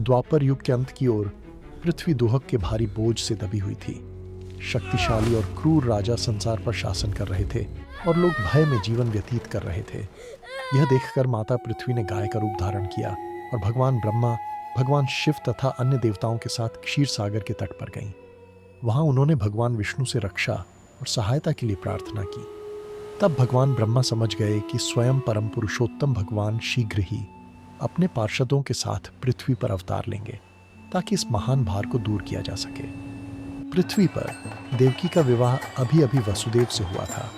द्वापर युग के अंत की ओर पृथ्वी दुहक के भारी बोझ से दबी हुई थी। शक्तिशाली और क्रूर राजा संसार पर शासन कर रहे थे और लोग भय में जीवन व्यतीत कर रहे थे। यह देखकर माता पृथ्वी ने गाय का रूप धारण किया और भगवान ब्रह्मा, भगवान शिव तथा अन्य देवताओं के साथ क्षीर सागर के तट पर गईं। वहां उन्होंने भगवान विष्णु से रक्षा और सहायता के लिए प्रार्थना की। तब भगवान ब्रह्मा समझ गए कि स्वयं परम पुरुषोत्तम भगवान शीघ्र ही अपने पार्षदों के साथ पृथ्वी पर अवतार लेंगे ताकि इस महान भार को दूर किया जा सके। पृथ्वी पर देवकी का विवाह अभी अभी वसुदेव से हुआ था।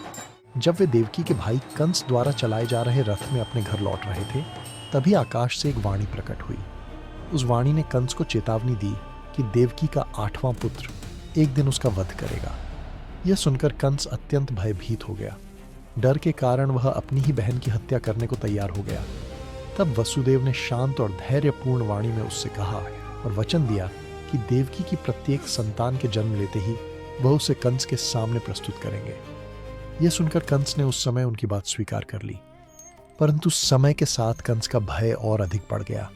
जब वे देवकी के भाई कंस द्वारा चलाए जा रहे रथ में अपने घर लौट रहे थे, तभी आकाश से एक वाणी प्रकट हुई। उस वाणी ने कंस को चेतावनी दी कि देवकी का 8वां पुत्र एक दिन उसका वध करेगा। यह सुनकर कंस अत्यंत भयभीत हो गया। डर के कारण वह अपनी ही बहन की हत्या करने को तैयार हो गया। तब वसुदेव ने शांत और धैर्यपूर्ण वाणी में उससे कहा और वचन दिया कि देवकी की प्रत्येक संतान के जन्म लेते ही वह उसे कंस के सामने प्रस्तुत करेंगे। यह सुनकर कंस ने उस समय उनकी बात स्वीकार कर ली, परंतु समय के साथ कंस का भय और अधिक बढ़ गया।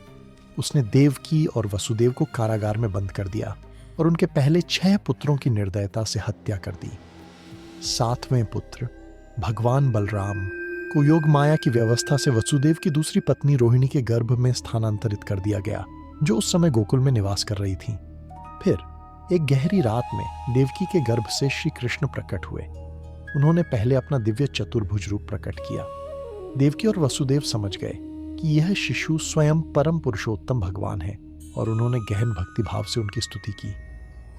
उसने देवकी और वसुदेव को कारागार में बंद कर दिया और उनके पहले 6 पुत्रों की निर्दयता से हत्या कर दी। 7वें पुत्र भगवान बलराम को योग माया की व्यवस्था से वसुदेव की दूसरी पत्नी रोहिणी के गर्भ में स्थानांतरित कर दिया गया, जो उस समय गोकुल में निवास कर रही थी। फिर एक गहरी रात में देवकी के गर्भ से श्री कृष्ण प्रकट हुए। उन्होंने पहले अपना दिव्य चतुर्भुज रूप प्रकट किया। देवकी और वसुदेव समझ गए कि यह शिशु स्वयं परम पुरुषोत्तम भगवान है और उन्होंने गहन भक्ति भाव से उनकी स्तुति की।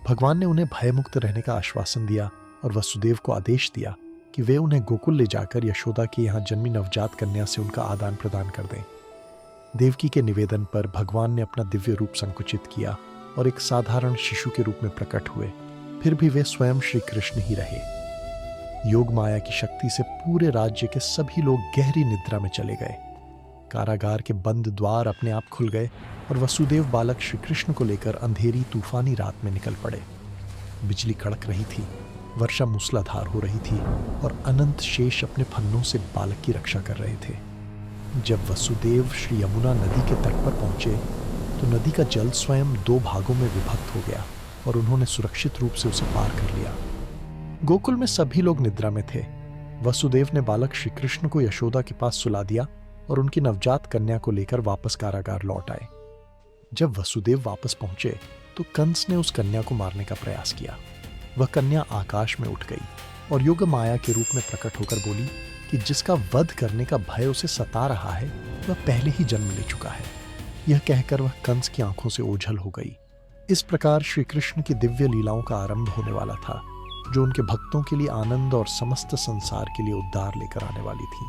भगवान ने उन्हें भयमुक्त रहने का आश्वासन दिया और वसुदेव को आदेश दिया कि वे उन्हें गोकुल ले जाकर यशोदा के यहाँ जन्मी नवजात कन्या से उनका आदान प्रदान कर दें। देवकी के निवेदन पर भगवान ने अपना दिव्य रूप संकुचित किया और एक साधारण शिशु के रूप में प्रकट हुए। फिर भी वे स्वयं श्री कृष्ण ही रहे। योग माया की शक्ति से पूरे राज्य के सभी लोग गहरी निद्रा में चले गए। कारागार के बंद द्वार अपने आप खुल गए और वसुदेव बालक श्री कृष्ण को लेकर अंधेरी तूफानी रात में निकल पड़े। बिजली कड़क रही थी, वर्षा मूसलाधार हो रही थी और अनंत शेष अपने फन्नों से बालक की रक्षा कर रहे थे। जब वसुदेव श्री यमुना नदी के तट पर पहुंचे तो नदी का जल स्वयं 2 भागों में विभक्त हो गया और उन्होंने सुरक्षित रूप से उसे पार कर लिया। गोकुल में सभी लोग निद्रा में थे। वसुदेव ने बालक श्री कृष्ण को यशोदा के पास सुला दिया और उनकी नवजात कन्या को लेकर वापस कारागार लौट आए। जब वसुदेव वापस पहुंचे तो कंस ने उस कन्या को मारने का प्रयास किया। वह कन्या आकाश में उठ गई और योग माया के रूप में प्रकट होकर बोली कि जिसका वध करने का भय उसे सता रहा है वह पहले ही जन्म ले चुका है। यह कहकर वह कंस की आंखों से ओझल हो गई। इस प्रकार श्री कृष्ण की दिव्य लीलाओं का आरंभ होने वाला था, जो उनके भक्तों के लिए आनंद और समस्त संसार के लिए उद्धार लेकर आने वाली थी।